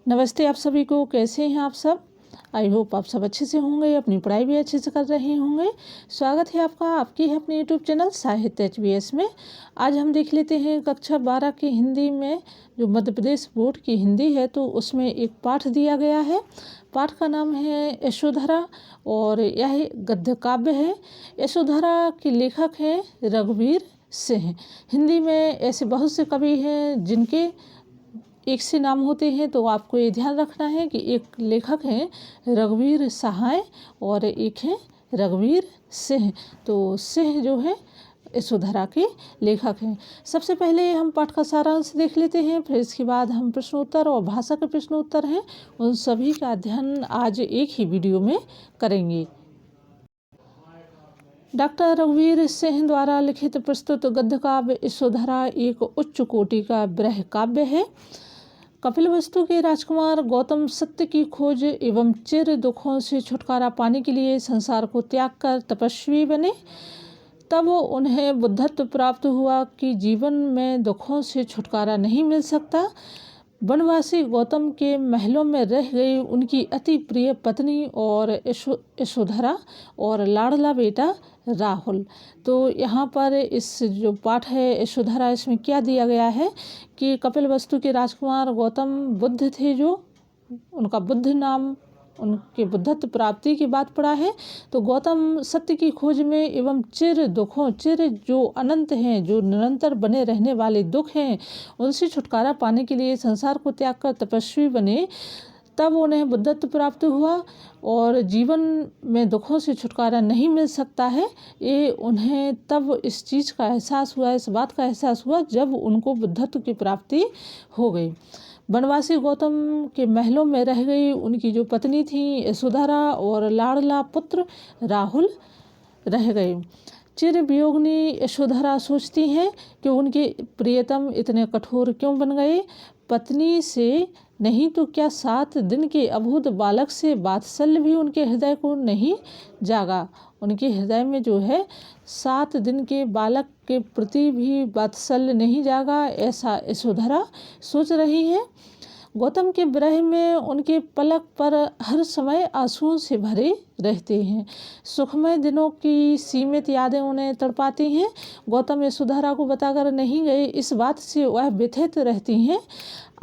नमस्ते आप सभी को। कैसे हैं आप सब? आई होप आप सब अच्छे से होंगे, अपनी पढ़ाई भी अच्छे से कर रहे होंगे। स्वागत है आपका आपकी है अपने यूट्यूब चैनल साहित्य HBS में। आज हम देख लेते हैं कक्षा 12 की हिंदी में, जो मध्य प्रदेश बोर्ड की हिंदी है, तो उसमें एक पाठ दिया गया है। पाठ का नाम है यशोधरा और यह गद्य काव्य है। यशोधरा के लेखक हैं रघुवीर सिंह। हिंदी में ऐसे बहुत से कवि हैं जिनके एक से नाम होते हैं, तो आपको ये ध्यान रखना है कि एक लेखक हैं रघुवीर सहाय और एक हैं रघुवीर सिंह। तो सिंह जो है यशोधरा के लेखक हैं। सबसे पहले हम पाठ का सारांश देख लेते हैं, फिर इसके बाद हम प्रश्नोत्तर और भाषा के प्रश्नोत्तर हैं उन सभी का अध्ययन आज एक ही वीडियो में करेंगे। डॉक्टर रघुवीर सिंह द्वारा लिखित प्रस्तुत गद्य काव्य यशोधरा एक उच्च कोटि का ब्रह काव्य है। कपिलवस्तु के राजकुमार गौतम सत्य की खोज एवं चिर दुखों से छुटकारा पाने के लिए संसार को त्याग कर तपस्वी बने। तब उन्हें बुद्धत्व प्राप्त हुआ कि जीवन में दुखों से छुटकारा नहीं मिल सकता। वनवासी गौतम के महलों में रह गई उनकी अति प्रिय पत्नी और यशोधरा और लाडला बेटा राहुल। तो यहाँ पर इस जो पाठ है यशोधरा, इसमें क्या दिया गया है कि कपिलवस्तु के राजकुमार गौतम बुद्ध थे, जो उनका बुद्ध नाम उनके बुद्धत्व प्राप्ति की बात पड़ा है। तो गौतम सत्य की खोज में एवं चिर दुखों, चिर जो अनंत हैं, जो निरंतर बने रहने वाले दुख हैं, उनसे छुटकारा पाने के लिए संसार को त्याग कर तपस्वी बने। तब उन्हें बुद्धत्व प्राप्त हुआ और जीवन में दुखों से छुटकारा नहीं मिल सकता है। ये उन्हें तब इस चीज़ का एहसास हुआ, इस बात का एहसास हुआ जब उनको बुद्धत्व की प्राप्ति हो गई। वनवासी गौतम के महलों में रह गई उनकी जो पत्नी थी यशोधरा और लाडला पुत्र राहुल रह गए। चिर वियोगिनी यशोधरा सोचती हैं कि उनके प्रियतम इतने कठोर क्यों बन गए। पत्नी से नहीं तो क्या 7 दिन के अबोध बालक से वात्सल्य भी उनके हृदय को नहीं जागा। उनके हृदय में जो है 7 दिन के बालक के प्रति भी वात्सल्य नहीं जागा, ऐसा यशोधरा सोच रही है। गौतम के विरह में उनके पलक पर हर समय आंसुओं से भरे रहते हैं। सुखमय दिनों की सीमित यादें उन्हें तड़पाती हैं। गौतम यशोधरा को बताकर नहीं गए, इस बात से वह व्यथित रहती हैं।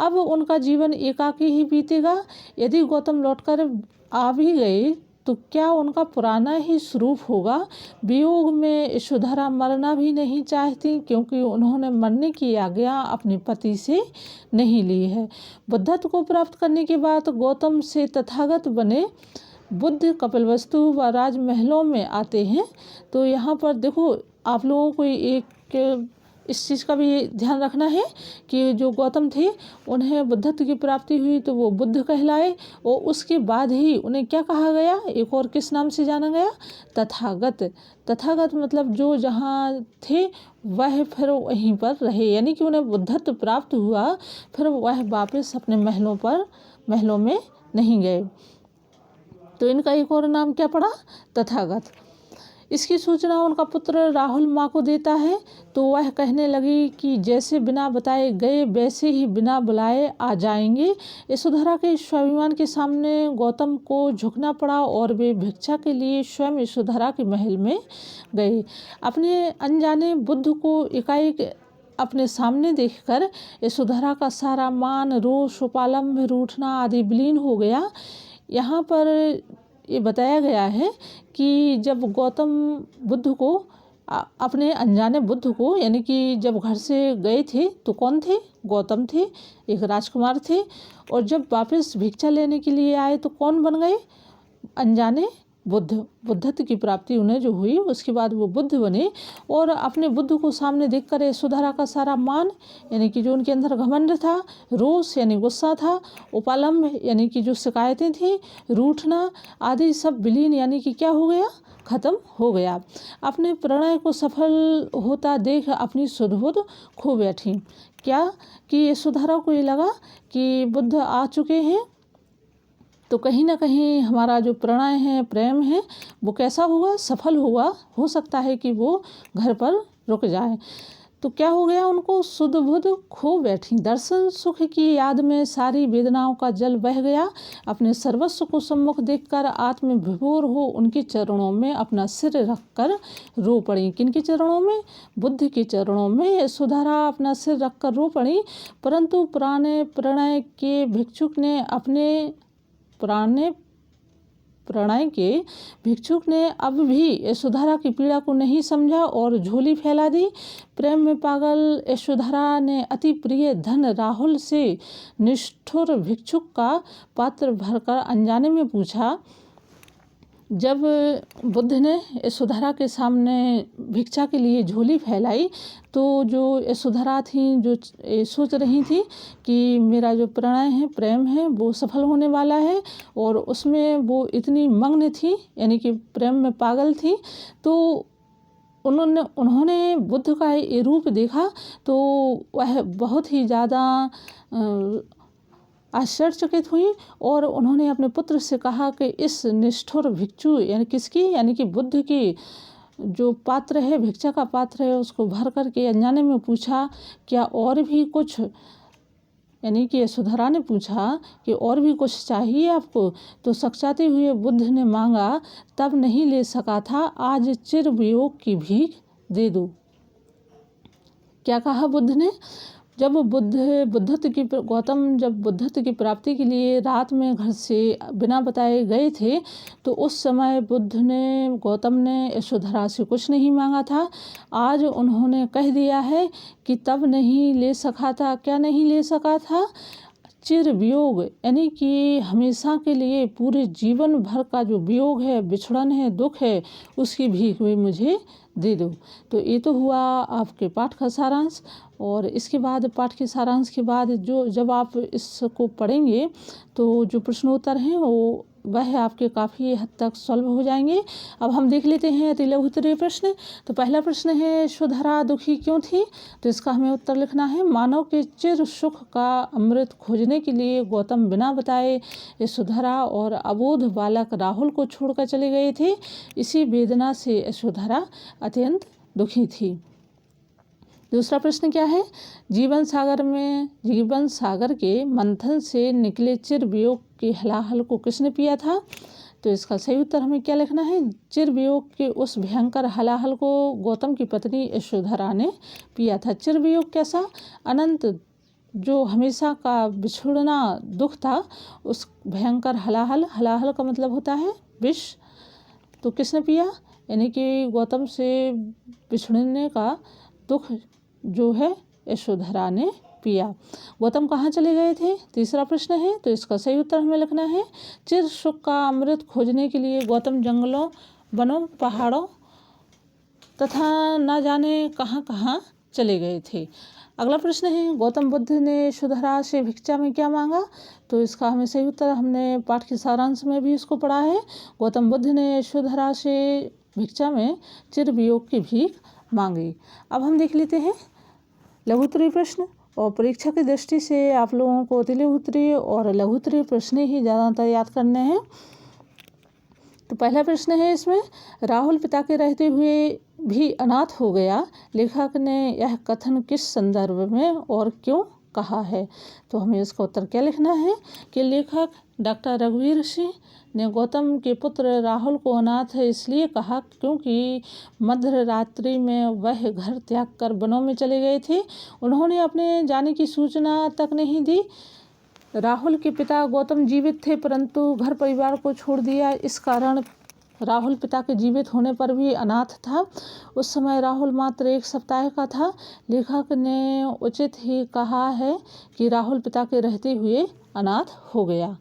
अब उनका जीवन एकाकी ही बीतेगा। यदि गौतम लौटकर आ भी गए तो क्या उनका पुराना ही स्वरूप होगा। वियोग में यशोधरा मरना भी नहीं चाहती, क्योंकि उन्होंने मरने की आज्ञा अपने पति से नहीं ली है। बुद्धत्व को प्राप्त करने के बाद गौतम से तथागत बने बुद्ध कपिलवस्तु व राजमहलों में आते हैं। तो यहाँ पर देखो, आप लोगों को एक इस चीज़ का भी ध्यान रखना है कि जो गौतम थे उन्हें बुद्धत्व की प्राप्ति हुई तो वो बुद्ध कहलाए, और उसके बाद ही उन्हें क्या कहा गया, एक और किस नाम से जाना गया, तथागत। तथागत मतलब जो जहाँ थे वह फिर वहीं पर रहे, यानी कि उन्हें बुद्धत्व प्राप्त हुआ, फिर वह वापस अपने महलों में नहीं गए। तो इनका एक और नाम क्या पड़ा, तथागत। इसकी सूचना उनका पुत्र राहुल माँ को देता है, तो वह कहने लगी कि जैसे बिना बताए गए वैसे ही बिना बुलाए आ जाएंगे। यशोधरा के स्वाभिमान के सामने गौतम को झुकना पड़ा और वे भिक्षा के लिए स्वयं यशोधरा के महल में गए। अपने अनजाने बुद्ध को एकाएक अपने सामने देखकर यशोधरा का सारा मान, रोष, उपालंभ, रूठना आदि विलीन हो गया। यहाँ पर ये बताया गया है कि जब गौतम बुद्ध को अपने अनजाने बुद्ध को, यानी कि जब घर से गए थे तो कौन थे, गौतम थे, एक राजकुमार थे, और जब वापस भिक्षा लेने के लिए आए तो कौन बन गए, अनजाने बुद्ध। बुद्धत्व की प्राप्ति उन्हें जो हुई उसके बाद वो बुद्ध बने, और अपने बुद्ध को सामने देखकर यशोधरा का सारा मान, यानी कि जो उनके अंदर घमंड था, रोष यानी गुस्सा था, उपालंभ यानी कि जो शिकायतें थी, रूठना आदि सब विलीन यानी कि क्या हो गया, खत्म हो गया। अपने प्रणय को सफल होता देख अपनी सुध-बुध खो बैठी। क्या कि यशोधरा को ये लगा कि बुद्ध आ चुके हैं, तो कहीं ना कहीं हमारा जो प्रणय है, प्रेम है, वो कैसा हुआ, सफल हुआ। हो सकता है कि वो घर पर रुक जाए। तो क्या हो गया, उनको सुध बुध खो बैठी। दर्शन सुख की याद में सारी वेदनाओं का जल बह गया। अपने सर्वस्व को सम्मुख देखकर आत्म विभोर हो उनके चरणों में अपना सिर रखकर रो पड़ी। किनके चरणों में? बुद्ध के चरणों में यशोधरा अपना सिर रखकर रो पड़ी। परंतु पुराने प्रणय के भिक्षुक ने अब भी यशोधरा की पीड़ा को नहीं समझा और झोली फैला दी। प्रेम में पागल यशोधरा ने अति प्रिय धन राहुल से निष्ठुर भिक्षुक का पात्र भरकर अनजाने में पूछा। जब बुद्ध ने यशोधरा के सामने भिक्षा के लिए झोली फैलाई तो जो यशोधरा थी, जो सोच रही थी कि मेरा जो प्रणय है, प्रेम है, वो सफल होने वाला है, और उसमें वो इतनी मग्न थी, यानी कि प्रेम में पागल थी। तो उन्होंने बुद्ध का ये रूप देखा तो वह बहुत ही ज़्यादा आश्चर्यचकित हुई और उन्होंने अपने पुत्र से कहा कि इस निष्ठुर भिक्षु, यानी किसकी, यानी कि बुद्ध की जो पात्र है, भिक्षा का पात्र है, उसको भर करके अनजाने में पूछा क्या और भी कुछ, यानी कि यशोधरा ने पूछा कि और भी कुछ चाहिए आपको? तो सकचाते हुए बुद्ध ने मांगा, तब नहीं ले सका था, आज चिर वियोग की भीख दे दो। क्या कहा बुद्ध ने? जब गौतम जब बुद्धत्व की प्राप्ति के लिए रात में घर से बिना बताए गए थे तो उस समय गौतम ने यशोधरा से कुछ नहीं मांगा था। आज उन्होंने कह दिया है कि तब नहीं ले सका था। क्या नहीं ले सका था? चिर वियोग, यानी कि हमेशा के लिए, पूरे जीवन भर का जो वियोग है, बिछड़न है, दुख है, उसकी भीख भी मुझे दे दो। तो ये तो हुआ आपके पाठ का सारांश। और इसके बाद पाठ के सारांश के बाद जब आप इसको पढ़ेंगे तो जो प्रश्नोत्तर हैं वह आपके काफ़ी हद तक सॉल्व हो जाएंगे। अब हम देख लेते हैं अति लघु उत्तरीय प्रश्न। तो पहला प्रश्न है, यशोधरा दुखी क्यों थी? तो इसका हमें उत्तर लिखना है, मानव के चिर सुख का अमृत खोजने के लिए गौतम बिना बताए यशोधरा और अबोध बालक राहुल को छोड़कर चले गए थे। इसी वेदना से यशोधरा अत्यंत दुखी थी। दूसरा प्रश्न क्या है, जीवन सागर के मंथन से निकले चिर वियोग के हलाहल को किसने पिया था? तो इसका सही उत्तर हमें क्या लिखना है, चिर वियोग के उस भयंकर हलाहल को गौतम की पत्नी यशोधरा ने पिया था। चिर वियोग कैसा? अनंत, जो हमेशा का बिछुड़ना दुख था, उस भयंकर हलाहल का मतलब होता है विष। तो किसने पिया? यानी कि गौतम से बिछड़ने का दुख जो है यशोधरा ने पिया। गौतम कहाँ चले गए थे? तीसरा प्रश्न है, तो इसका सही उत्तर हमें लिखना है, चिर सुख का अमृत खोजने के लिए गौतम जंगलों, वनों, पहाड़ों तथा न जाने कहाँ कहाँ चले गए थे। अगला प्रश्न है, गौतम बुद्ध ने यशोधरा से भिक्षा में क्या मांगा? तो इसका हमें सही उत्तर, हमने पाठ के सारांश में भी इसको पढ़ा है। गौतम बुद्ध ने यशोधरा से भिक्षा में चिर वियोग की भीख मांगी। अब हम देख लेते हैं लघु उत्तरीय प्रश्न। और परीक्षा की दृष्टि से आप लोगों को अति लघु उत्तरीय और लघु उत्तरीय प्रश्न ही ज़्यादातर याद करने हैं। तो पहला प्रश्न है इसमें, राहुल पिता के रहते हुए भी अनाथ हो गया, लेखक ने यह कथन किस संदर्भ में और क्यों कहा है? तो हमें इसका उत्तर क्या लिखना है कि लेखक डॉक्टर रघुवीर सिंह ने गौतम के पुत्र राहुल को अनाथ इसलिए कहा क्योंकि मध्य रात्रि में वह घर त्याग कर वनों में चले गए थे। उन्होंने अपने जाने की सूचना तक नहीं दी। राहुल के पिता गौतम जीवित थे परंतु घर परिवार को छोड़ दिया। इस कारण राहुल पिता के जीवित होने पर भी अनाथ था। उस समय राहुल मात्र 1 सप्ताह का था। लेखक ने उचित ही कहा है कि राहुल पिता के रहते हुए अनाथ हो गया।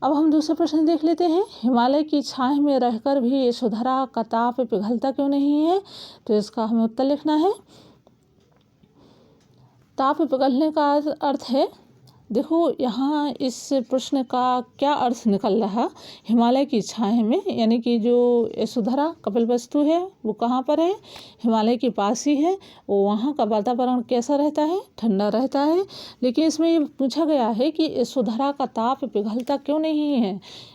अब हम दूसरा प्रश्न देख लेते हैं, हिमालय की छाया में रहकर भी यशोधरा का ताप पिघलता क्यों नहीं है? तो इसका हमें उत्तर लिखना है, ताप पिघलने का अर्थ है, देखो यहाँ इस प्रश्न का क्या अर्थ निकल रहा, हिमालय की छाया में, यानी कि जो यशोधरा कपिलवस्तु है वो कहाँ पर है? हिमालय के पास ही है। वो वहाँ का वातावरण कैसा रहता है? ठंडा रहता है। लेकिन इसमें ये पूछा गया है कि यशोधरा का ताप पिघलता क्यों नहीं है,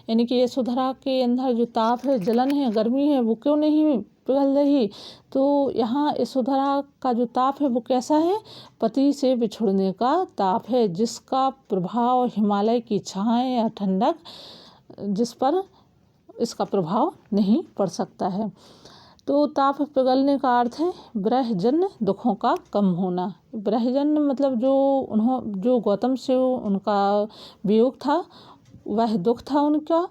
यानी कि यशोधरा के अंदर जो ताप है, जलन है, गर्मी है, वो क्यों नहीं पिघल रही। तो यहाँ यशोधरा का जो ताप है वो कैसा है? पति से बिछुड़ने का ताप है, जिसका प्रभाव हिमालय की छाया या ठंडक, जिस पर इसका प्रभाव नहीं पड़ सकता है। तो ताप पिघलने का अर्थ है विरहजन्य दुखों का कम होना। विरहजन्य मतलब जो गौतम से उनका वियोग था, वह दुख था उनका।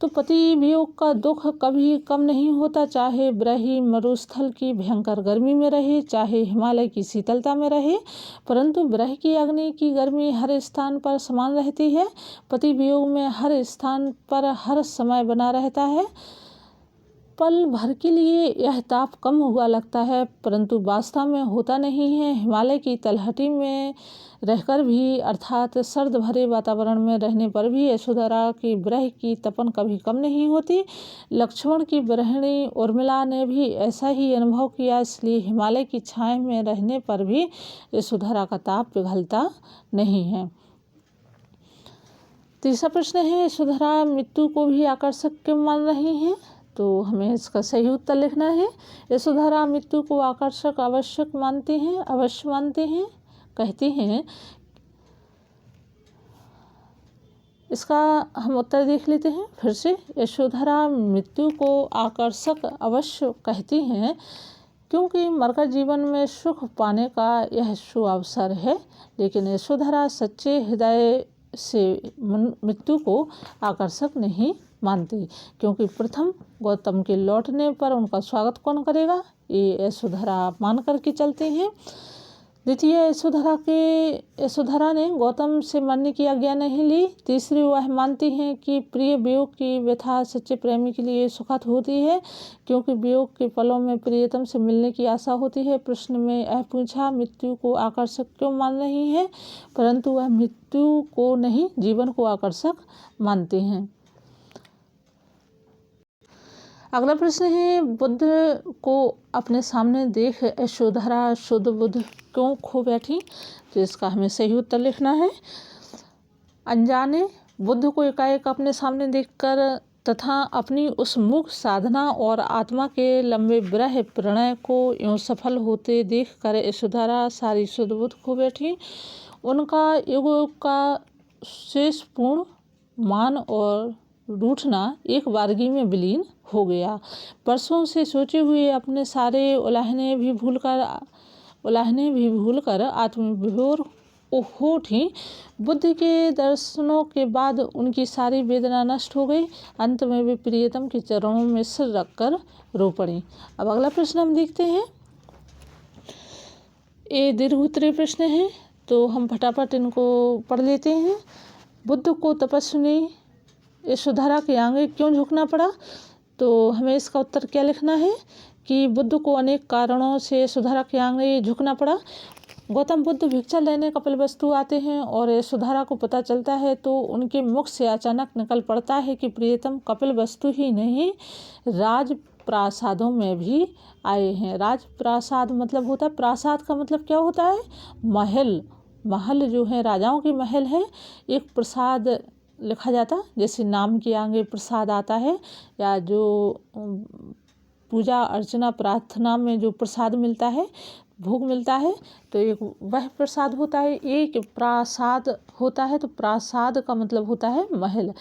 तो पति वियोग का दुख कभी कम नहीं होता, चाहे विरही मरुस्थल की भयंकर गर्मी में रहे, चाहे हिमालय की शीतलता में रहे, परंतु विरह की अग्नि की गर्मी हर स्थान पर समान रहती है। पति वियोग में हर स्थान पर हर समय बना रहता है। पल भर के लिए यह ताप कम हुआ लगता है, परंतु वास्तव में होता नहीं है। हिमालय की तलहटी में रहकर भी, अर्थात सर्द भरे वातावरण में रहने पर भी यशोधरा की विरह की तपन कभी कम नहीं होती। लक्ष्मण की विरहिणी उर्मिला ने भी ऐसा ही अनुभव किया, इसलिए हिमालय की छाया में रहने पर भी यशोधरा का ताप पिघलता नहीं है। तीसरा प्रश्न है, यशोधरा मृत्यु को भी आकर्षक क्यों मान रही हैं? तो हमें इसका सही उत्तर लिखना है। यशोधरा मृत्यु को आकर्षक अवश्य मानती हैं, कहती हैं। इसका हम उत्तर देख लेते हैं फिर से। यशोधरा मृत्यु को आकर्षक अवश्य कहती हैं क्योंकि मरकर जीवन में सुख पाने का यह सुअवसर है, लेकिन यशोधरा सच्चे हृदय से मृत्यु को आकर्षक नहीं मानती, क्योंकि प्रथम गौतम के लौटने पर उनका स्वागत कौन करेगा, ये यशोधरा मान करके चलते हैं। द्वितीय, यशोधरा ने गौतम से मरने की आज्ञा नहीं ली। तीसरी, वह मानती हैं कि प्रिय वियोग की व्यथा सच्चे प्रेमी के लिए सुखद होती है, क्योंकि वियोग के पलों में प्रियतम से मिलने की आशा होती है। प्रश्न में यह पूछा मृत्यु को आकर्षक क्यों मान रही है, परंतु वह मृत्यु को नहीं, जीवन को आकर्षक मानती हैं। अगला प्रश्न है, बुद्ध को अपने सामने देख यशोधरा शुद्ध बुद्ध क्यों खो बैठी? तो इसका हमें सही उत्तर लिखना है। अनजाने बुद्ध को एकाएक अपने सामने देखकर तथा अपनी उस मुख साधना और आत्मा के लंबे विरह प्रणय को यूँ सफल होते देखकर यशोधरा सारी शुद्ध बुद्ध खो बैठी। उनका युग का शेषपूर्ण मान और रूठना एक बारगी में विलीन हो गया। वर्षों से सोचे हुए अपने सारे उलाहने भी भूलकर आत्मविभोर हो उठी। बुद्ध के दर्शनों के बाद उनकी सारी वेदना नष्ट हो गई। अंत में वे प्रियतम के चरणों में सिर रखकर रो पड़ी। अब अगला प्रश्न हम देखते हैं। ये दीर्घ उत्तरीय प्रश्न है, तो हम फटाफट इनको पढ़ लेते हैं। बुद्ध को तपस्विनी यशोधरा के आगे क्यों झुकना पड़ा? तो हमें इसका उत्तर क्या लिखना है कि बुद्ध को अनेक कारणों से यशोधरा के आगे झुकना पड़ा। गौतम बुद्ध भिक्षा लेने कपिलवस्तु आते हैं और यशोधरा को पता चलता है तो उनके मुख से अचानक निकल पड़ता है कि प्रियतम कपिलवस्तु ही नहीं, राजप्रासादों में भी आए हैं। राजप्रासाद मतलब होता है, प्रासाद का मतलब क्या होता है, महल जो है, राजाओं के महल है। एक प्रसाद लिखा जाता, जैसे नाम के आगे प्रसाद आता है, या जो पूजा अर्चना प्रार्थना में जो प्रसाद मिलता है, भोग मिलता है, तो एक वह प्रसाद होता है। एक प्रासाद होता है, तो प्रासाद का मतलब होता है महल।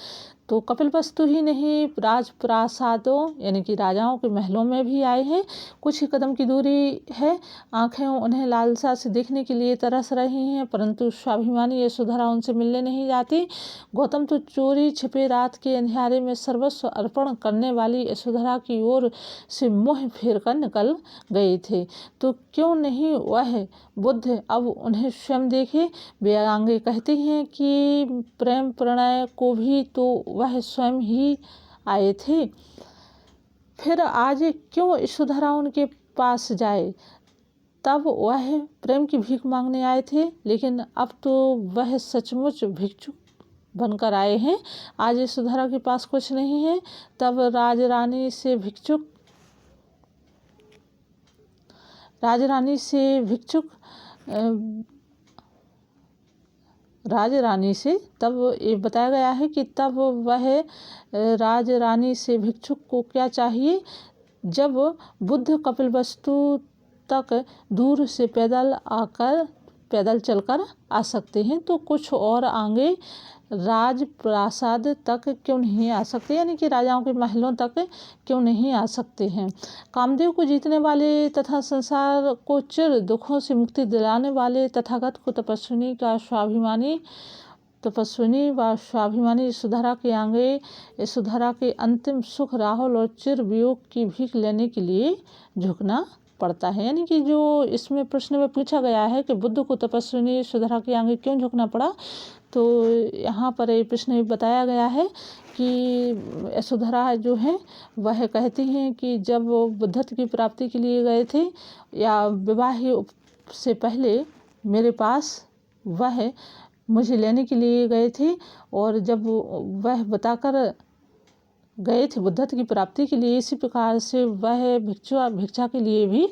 तो कपिलवस्तु ही नहीं, राजप्रासादों यानी कि राजाओं के महलों में भी आए हैं। कुछ ही कदम की दूरी है। आंखें उन्हें लालसा से देखने के लिए तरस रही हैं, परंतु स्वाभिमानी यशोधरा उनसे मिलने नहीं जाती। गौतम तो चोरी छिपे रात के अंधेरे में सर्वस्व अर्पण करने वाली यशोधरा की ओर से मुँह फेर कर निकल गए थे, तो क्यों नहीं वह बुद्ध अब उन्हें स्वयं देखे। वे आगे कहते हैं कि प्रेम प्रणय को भी तो वह स्वयं ही आए थे, फिर आज क्यों यशोधरा उनके पास जाए। तब वह प्रेम की भीख मांगने आए थे, लेकिन अब तो वह सचमुच भिक्षुक बनकर आए हैं। आज यशोधरा के पास कुछ नहीं है, तब राजरानी से तब ये बताया गया है कि तब वह राजरानी से भिक्षुक को क्या चाहिए, जब बुद्ध कपिलवस्तु तक दूर से पैदल चलकर आ सकते हैं तो कुछ और आगे राजप्रासाद तक क्यों नहीं आ सकते, यानी कि राजाओं के महलों तक क्यों नहीं आ सकते हैं। कामदेव को जीतने वाले तथा संसार को चिर दुखों से मुक्ति दिलाने वाले तथागत को तपस्विनी व स्वाभिमानी यशोधरा के आगे यशोधरा के अंतिम सुख राहुल और चिर वियोग की भीख लेने के लिए झुकना पड़ता है। यानी कि जो इसमें प्रश्न में पूछा गया है कि बुद्ध को तपस्विनी यशोधरा के आगे क्यों झुकना पड़ा, तो यहाँ पर ये प्रश्न में बताया गया है कि यशोधरा जो है वह कहती हैं कि जब वो बुद्धत्व की प्राप्ति के लिए गए थे या विवाह से पहले मेरे पास वह मुझे लेने के लिए गए थे, और जब वह बताकर गए थे बुद्धत्व की प्राप्ति के लिए, इसी प्रकार से वह भिक्षा के लिए भी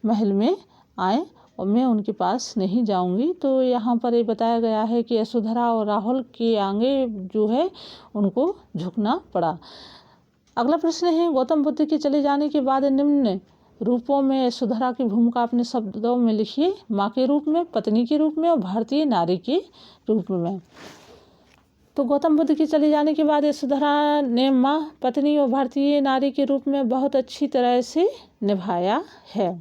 महल में आए और मैं उनके पास नहीं जाऊंगी। तो यहाँ पर ये बताया गया है कि यशोधरा और राहुल के आगे जो है उनको झुकना पड़ा। अगला प्रश्न है, गौतम बुद्ध के चले जाने के बाद निम्न रूपों में यशोधरा की भूमिका अपने शब्दों में लिखिए। माँ के रूप में, पत्नी के रूप में और भारतीय नारी के रूप में। तो गौतम बुद्ध के चले जाने के बाद यशोधरा ने माँ, पत्नी और भारतीय नारी के रूप में बहुत अच्छी तरह से निभाया है।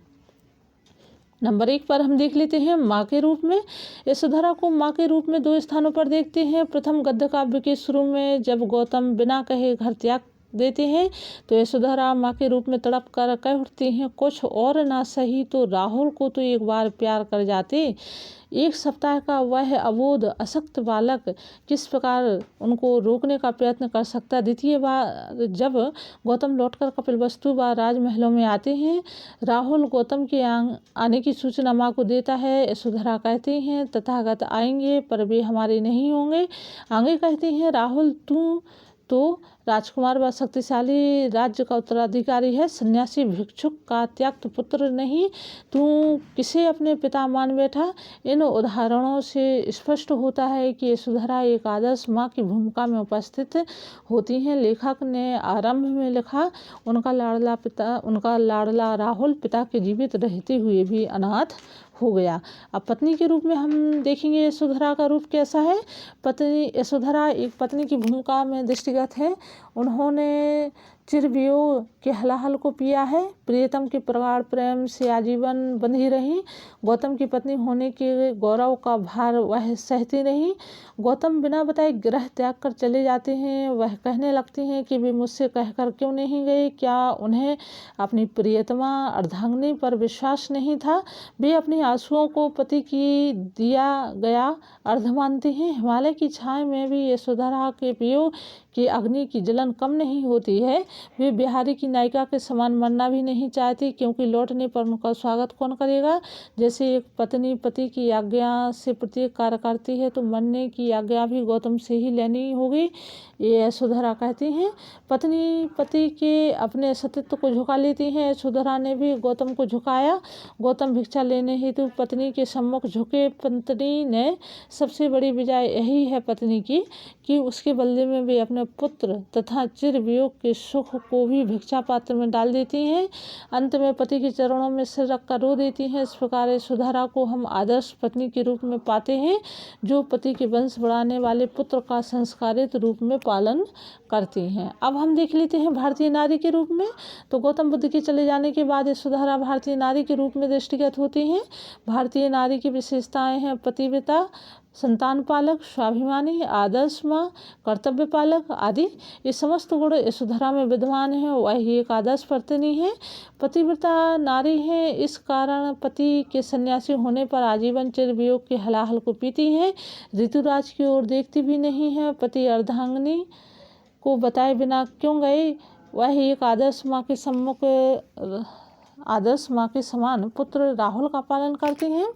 नंबर 1 पर हम देख लेते हैं माँ के रूप में। यशोधरा को माँ के रूप में 2 स्थानों पर देखते हैं। प्रथम गद्य काव्य के शुरू में जब गौतम बिना कहे घर त्याग देते हैं तो यशोधरा माँ के रूप में तड़प कर कह उठती हैं, कुछ और ना सही तो राहुल को तो एक बार प्यार कर जाते। 1 सप्ताह का वह अबोध अशक्त बालक किस प्रकार उनको रोकने का प्रयत्न कर सकता। द्वितीय बार जब गौतम लौटकर कपिलवस्तु व राजमहलों में आते हैं, राहुल गौतम के आने की सूचना माँ को देता है। यशोधरा कहती हैं, तथागत आएंगे पर वे हमारे नहीं होंगे। आगे कहती हैं, राहुल तू तो राजकुमार व शक्तिशाली राज्य का उत्तराधिकारी है, सन्यासी भिक्षुक का त्याक्त पुत्र नहीं। तू किसे अपने पिता मान बैठा। इन उदाहरणों से स्पष्ट होता है कि यशोधरा एक आदर्श माँ की भूमिका में उपस्थित होती हैं। लेखक ने आरंभ में लिखा, उनका लाडला राहुल पिता के जीवित रहते हुए भी अनाथ हो गया। अब पत्नी के रूप में हम देखेंगे यशोधरा का रूप कैसा है। यशोधरा एक पत्नी की भूमिका में दृष्टिगत है। उन्होंने चिरवियोग के हलाहल को पिया है। प्रियतम के प्रगाढ़ प्रेम से आजीवन बंधी रही। गौतम की पत्नी होने के गौरव का भार वह सहती नहीं। गौतम बिना बताए गृह त्याग कर चले जाते हैं। वह कहने लगती हैं कि वे मुझसे कहकर क्यों नहीं गए। क्या उन्हें अपनी प्रियतमा अर्धांगिनी पर विश्वास नहीं था। वे अपने आंसुओं को पति की दिया गया अर्ध मानती हैं। हिमालय की छाया में भी यशोधरा के वियोग की अग्नि की जलन कम नहीं होती है। वे बिहारी की नायिका के समान मरना भी नहीं चाहती, क्योंकि लौटने पर उनका स्वागत कौन करेगा। जैसे एक पत्नी पति की आज्ञा से प्रत्येक कार्य करती है तो मरने की आज्ञा भी गौतम से ही लेनी होगी, ये यशोधरा कहती हैं। पत्नी पति के अपने सतीत्व को झुका लेती हैं। यशोधरा ने भी गौतम को झुकाया। गौतम भिक्षा लेने हेतु पत्नी के सम्मुख झुके। पत्नी ने सबसे बड़ी विजय यही है पत्नी की कि उसके बदले में वे अपने पुत्र तथा चिर वियोग के सुख को भी भिक्षा पात्र में डाल देती हैं। अंत में पति के चरणों में सिर रखकर रो देती हैं। इस प्रकार यशोधरा को हम आदर्श पत्नी के रूप में पाते हैं, जो पति के वंश बढ़ाने वाले पुत्र का संस्कारित रूप में पालन करती हैं। अब हम देख लेते हैं भारतीय नारी के रूप में। तो गौतम बुद्ध के चले जाने के बाद यशोधरा भारतीय नारी के रूप में दृष्टिगत होती हैं। भारतीय नारी की विशेषताएं हैं पतिव्रता, संतान पालक, स्वाभिमानी, आदर्श माँ, कर्तव्य पालक आदि। ये समस्त गुण यशोधरा में विद्यमान है। वह एक आदर्श पत्नी है, पतिव्रता नारी है। इस कारण पति के सन्यासी होने पर आजीवन चिर वियोग के हलाहल को पीती है। ऋतुराज की ओर देखती भी नहीं है। पति अर्धांगिनी को बताए बिना क्यों गए। वह एक आदर्श माँ के समान पुत्र राहुल का पालन करती हैं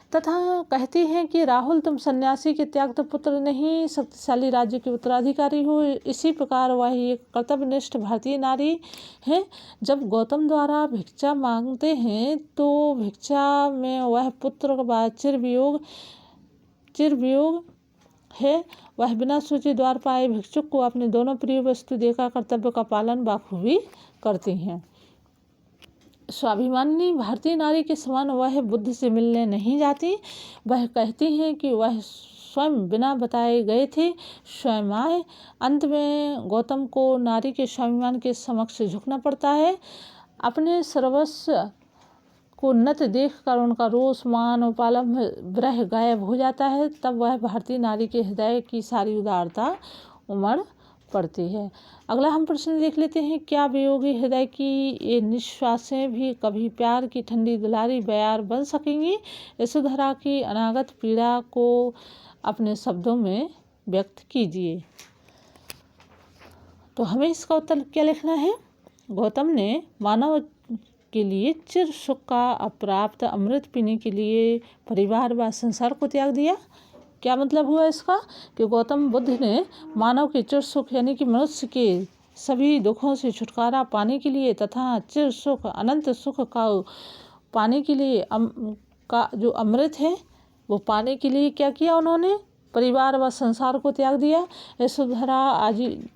तथा कहती हैं कि राहुल तुम सन्यासी के त्याग पुत्र नहीं, शक्तिशाली राज्य के उत्तराधिकारी हो। इसी प्रकार वह एक कर्तव्यनिष्ठ भारतीय नारी है। जब गौतम द्वारा भिक्षा मांगते हैं तो भिक्षा में वह पुत्र व चिर वियोग है। वह बिना सोचे द्वारपाल भिक्षुक को अपने दोनों प्रिय वस्तु देकर कर्तव्य का पालन बखूबी करती हैं। स्वाभिमानी भारतीय नारी के समान वह बुद्ध से मिलने नहीं जाती। वह कहती हैं कि वह स्वयं बिना बताए गए थे, स्वयं आए। अंत में गौतम को नारी के स्वाभिमान के समक्ष झुकना पड़ता है। अपने सर्वस्व को नत देखकर उनका रोष, मान और पालम विरह गायब हो जाता है। तब वह भारतीय नारी के हृदय की सारी उदारता उमड़ पड़ती है। अगला हम प्रश्न देख लेते हैं, क्या वियोगी हृदय की ये निश्वासें भी कभी प्यार की ठंडी दुलारी बयार बन सकेंगी? यशोधरा की अनागत पीड़ा को अपने शब्दों में व्यक्त कीजिए। तो हमें इसका उत्तर क्या लिखना है? गौतम ने मानव के लिए चिर सुख का अप्राप्त अमृत पीने के लिए परिवार व संसार को त्याग दिया। क्या मतलब हुआ इसका? कि गौतम बुद्ध ने मानव के चिर सुख यानी कि मनुष्य के सभी दुखों से छुटकारा पाने के लिए तथा चिर सुख अनंत सुख का पाने के लिए का जो अमृत है वो पाने के लिए क्या किया उन्होंने? परिवार व संसार को त्याग दिया। यशोधरा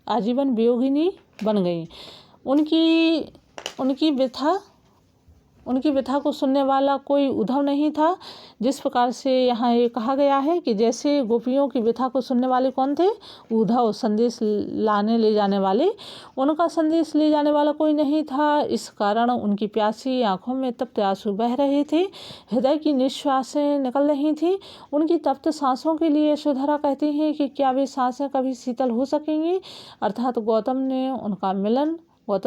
आजीवन वियोगिनी बन गई। उनकी व्यथा को सुनने वाला कोई उद्धव नहीं था। जिस प्रकार से यहाँ ये कहा गया है कि जैसे गोपियों की व्यथा को सुनने वाले कौन थे? उद्धव, संदेश ले जाने वाले। उनका संदेश ले जाने वाला कोई नहीं था। इस कारण उनकी प्यासी आंखों में तप्त आंसू बह रहे थे, हृदय की निश्वासें निकल रही थी। उनकी तप्त सांसों के लिए यशोधरा कहती हैं कि क्या वे सांसें कभी शीतल हो सकेंगी? अर्थात गौतम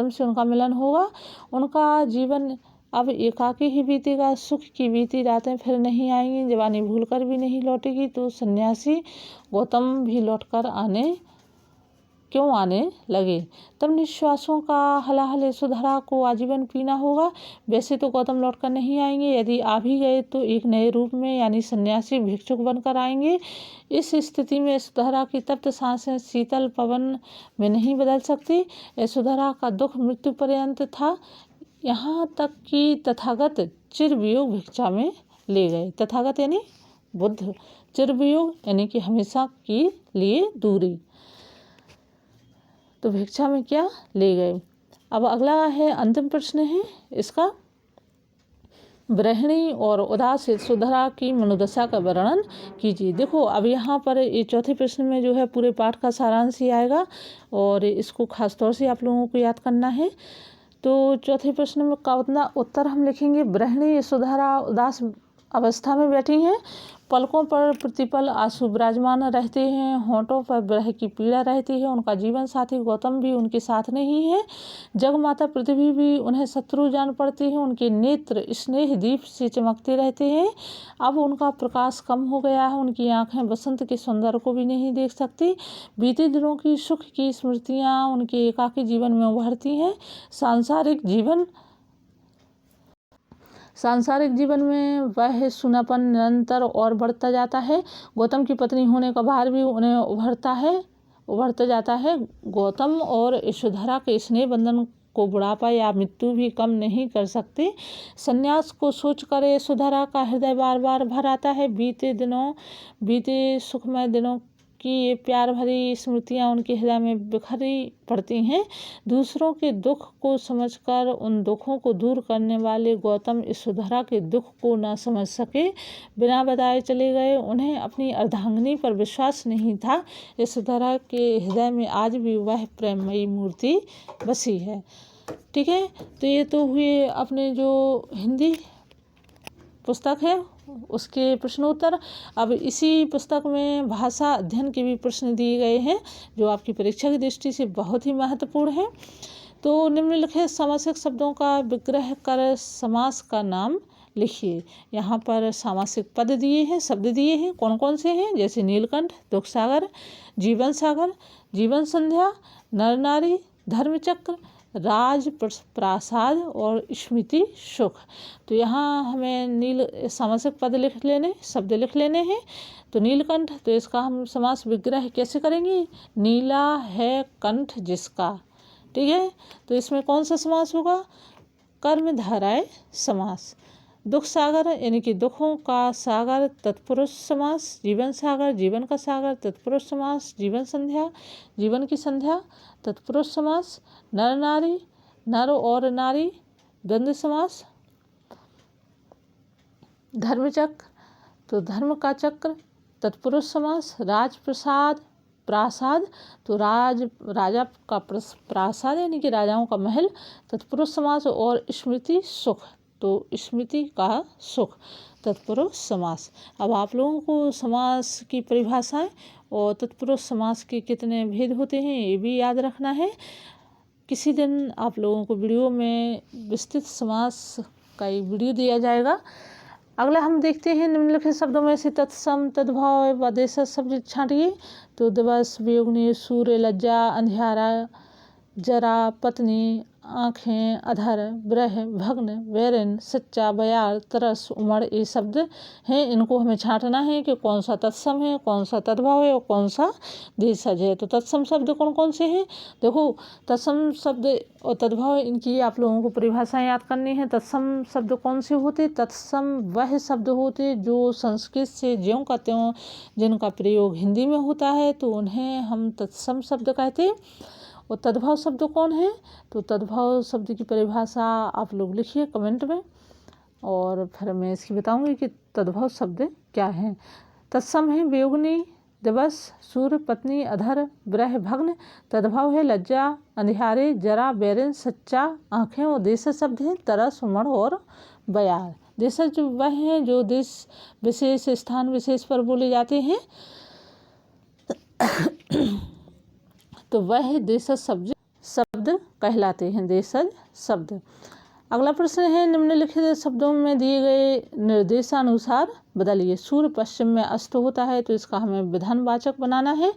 से उनका मिलन होगा। उनका जीवन अब एकाकी ही बीतेगा। सुख की बीती रातें फिर नहीं आएंगी, जवानी भूलकर भी नहीं लौटेगी। तो सन्यासी गौतम भी लौटकर आने लगे। तब निश्वासों का हलाहल यशोधरा को आजीवन पीना होगा। वैसे तो गौतम लौटकर नहीं आएंगे, यदि आ भी गए तो एक नए रूप में यानी सन्यासी भिक्षुक बनकर आएंगे। इस स्थिति में यशोधरा की तप्त सांसें शीतल पवन में नहीं बदल सकती। यशोधरा का दुख मृत्यु पर्यंत था, यहाँ तक कि तथागत चिरवियोग भिक्षा में ले गए। तथागत यानी बुद्ध, चिरवियोग यानी कि हमेशा के लिए दूरी, तो भिक्षा में क्या ले गए। अब अगला है, अंतिम प्रश्न है इसका, गृहिणी और उदास यशोधरा की मनोदशा का वर्णन कीजिए। देखो अब यहाँ पर ये चौथे प्रश्न में जो है पूरे पाठ का सारांश ही आएगा और इसको खास तौर से आप लोगों को याद करना है। तो चौथे प्रश्न में का उत्तर हम लिखेंगे, गृहिणी यशोधरा उदास अवस्था में बैठी हैं, पलकों पर प्रतिपल आंसू विराजमान रहते हैं, होंठों पर विरह की पीड़ा रहती है। उनका जीवन साथी गौतम भी उनके साथ नहीं है। जगमाता पृथ्वी भी उन्हें शत्रु जान पड़ती है। उनके नेत्र स्नेह दीप से चमकते रहते हैं। अब उनका प्रकाश कम हो गया है। उनकी आंखें बसंत के सौंदर्य को भी नहीं देख सकती। बीते दिनों की सुख की स्मृतियाँ उनके एकाकी जीवन में उभरती हैं। सांसारिक जीवन में वह सूनापन निरंतर और बढ़ता जाता है। गौतम की पत्नी होने का भार भी उन्हें उभरता जाता है। गौतम और यशोधरा के स्नेह बंधन को बुढ़ापा या मृत्यु भी कम नहीं कर सकते। संन्यास को सोचकर यशोधरा का हृदय बार बार भर आता है। बीते सुखमय दिनों की ये प्यार भरी स्मृतियाँ उनके हृदय में बिखरी पड़ती हैं। दूसरों के दुख को समझकर उन दुखों को दूर करने वाले गौतम यशोधरा के दुख को न समझ सके, बिना बताए चले गए। उन्हें अपनी अर्धांगिनी पर विश्वास नहीं था। यशोधरा के हृदय में आज भी वह प्रेममयी मूर्ति बसी है। ठीक है, तो ये तो हुए अपने जो हिंदी पुस्तक है उसके प्रश्नोत्तर। अब इसी पुस्तक में भाषा अध्ययन के भी प्रश्न दिए गए हैं जो आपकी परीक्षा की दृष्टि से बहुत ही महत्वपूर्ण है। तो निम्नलिखित सामासिक शब्दों का विग्रह कर समास का नाम लिखिए। यहाँ पर सामासिक पद दिए हैं, शब्द दिए हैं। कौन कौन से हैं? जैसे नीलकंठ, दुख सागर, जीवन सागर, जीवन संध्या, नर नारी, धर्मचक्र, राज प्रासाद और स्मृति सुख। तो यहाँ हमें सामासिक पद शब्द लिख लेने हैं। तो नीलकंठ, तो इसका हम समास विग्रह कैसे करेंगे? नीला है कंठ जिसका। ठीक है, तो इसमें कौन सा समास होगा? कर्मधारय समास। दुख सागर यानी कि दुखों का सागर तत्पुरुष समास। जीवन सागर, जीवन का सागर तत्पुरुष समास। जीवन संध्या, जीवन की संध्या तत्पुरुष समास। नर नारी, नर और नारी द्वंद्व समास। धर्मचक्र तो धर्म का चक्र। तत्पुरुष समास। राजप्रसाद प्रासाद तो राजा का प्रासाद यानी कि राजाओं का महल, तत्पुरुष समास। और स्मृति सुख तो स्मृति का सुख, तत्पुरुष समास। अब आप लोगों को समास की परिभाषाएं और तत्पुरुष समास के कितने भेद होते हैं ये भी याद रखना है। किसी दिन आप लोगों को वीडियो में विस्तृत समास का एक वीडियो दिया जाएगा। अगला हम देखते हैं निम्नलिखित शब्दों में से तत्सम तद्भाव व देशज शब्द छांटिए। तो दिवस, वियोगिनी, सूर्य, लज्जा, अंधियारा, जरा, पत्नी, आँखें, अधर, ब्रह, भग्न, वैरिन, सच्चा, बयार, तरस, उमड़ ये शब्द हैं। इनको हमें छांटना है कि कौन सा तत्सम है, कौन सा तद्भाव है और कौन सा देशज है। तो तत्सम शब्द कौन कौन से हैं? देखो, तत्सम शब्द और तद्भाव इनकी आप लोगों को परिभाषाएं याद करनी है। तत्सम शब्द कौन से होते? तत्सम वह शब्द होते जो संस्कृत से ज्यों का त्यों जिनका प्रयोग हिंदी में होता है तो उन्हें हम तत्सम शब्द कहते हैं। और तद्भाव शब्द कौन है? तो तद्भाव शब्द की परिभाषा आप लोग लिखिए कमेंट में और फिर मैं इसकी बताऊंगी कि तद्भाव शब्द क्या है। तत्सम है वियोगिनी, दिवस, सूर्य, पत्नी, अधर, ब्रह, भग्न। तद्भाव है लज्जा, अंधियारे, जरा, बैरिन, सच्चा, आँखें। और देशज शब्द है तरस, उमड़ और बयार। देशज वह हैं जो देश विशेष, स्थान विशेष पर बोले जाते हैं तो वह देशज शब्द कहलाते हैं, देशज शब्द। अगला प्रश्न है निम्नलिखित शब्दों में दिए गए निर्देशानुसार बदलिए। सूर्य पश्चिम में अस्त होता है तो इसका हमें विधानवाचक बनाना है।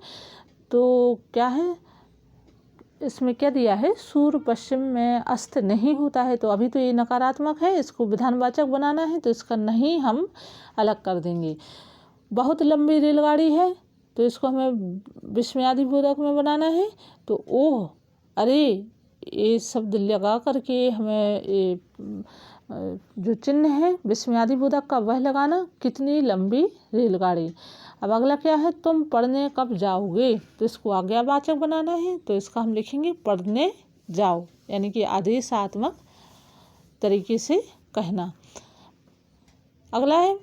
तो क्या है इसमें, क्या दिया है? सूर्य पश्चिम में अस्त नहीं होता है, तो अभी तो ये नकारात्मक है, इसको विधानवाचक बनाना है तो इसका नहीं हम अलग कर देंगे। बहुत लंबी रेलगाड़ी है तो इसको हमें विस्मयादिबोधक में बनाना है। तो ओह, अरे, ये शब्द लगा करके हमें ये जो चिन्ह है विस्मयादिबोधक का वह लगाना। कितनी लंबी रेलगाड़ी। अब अगला क्या है? तुम पढ़ने कब जाओगे? तो इसको आज्ञावाचक बनाना है तो इसका हम लिखेंगे पढ़ने जाओ, यानी कि आदेशात्मक तरीके से कहना। अगला है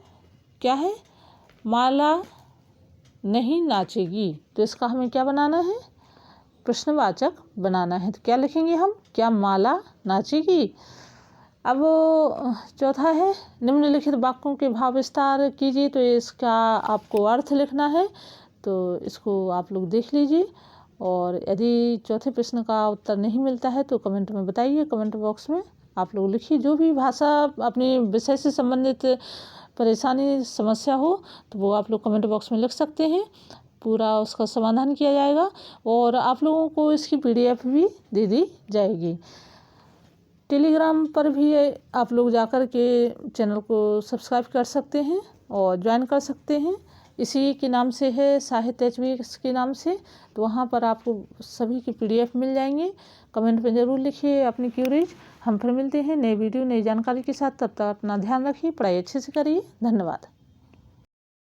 क्या है? माला नहीं नाचेगी तो इसका हमें क्या बनाना है? प्रश्नवाचक बनाना है। तो क्या लिखेंगे हम? क्या माला नाचेगी? अब चौथा है निम्नलिखित वाक्यों के भाव विस्तार कीजिए। तो इसका आपको अर्थ लिखना है तो इसको आप लोग देख लीजिए और यदि चौथे प्रश्न का उत्तर नहीं मिलता है तो कमेंट में बताइए। कमेंट बॉक्स में आप लोग लिखिए जो भी भाषा अपनी विषय से संबंधित परेशानी समस्या हो तो वो आप लोग कमेंट बॉक्स में लिख सकते हैं, पूरा उसका समाधान किया जाएगा और आप लोगों को इसकी PDF भी दे दी जाएगी। टेलीग्राम पर भी आप लोग जाकर के चैनल को सब्सक्राइब कर सकते हैं और ज्वाइन कर सकते हैं। इसी के नाम से है, साहित्य HBX के नाम से। तो वहाँ पर आपको सभी की PDF मिल जाएंगे। कमेंट में ज़रूर लिखिए अपनी क्यूरीज। हम फिर मिलते हैं नए वीडियो नई जानकारी के साथ। तब तक अपना ध्यान रखिए, पढ़ाई अच्छे से करिए। धन्यवाद।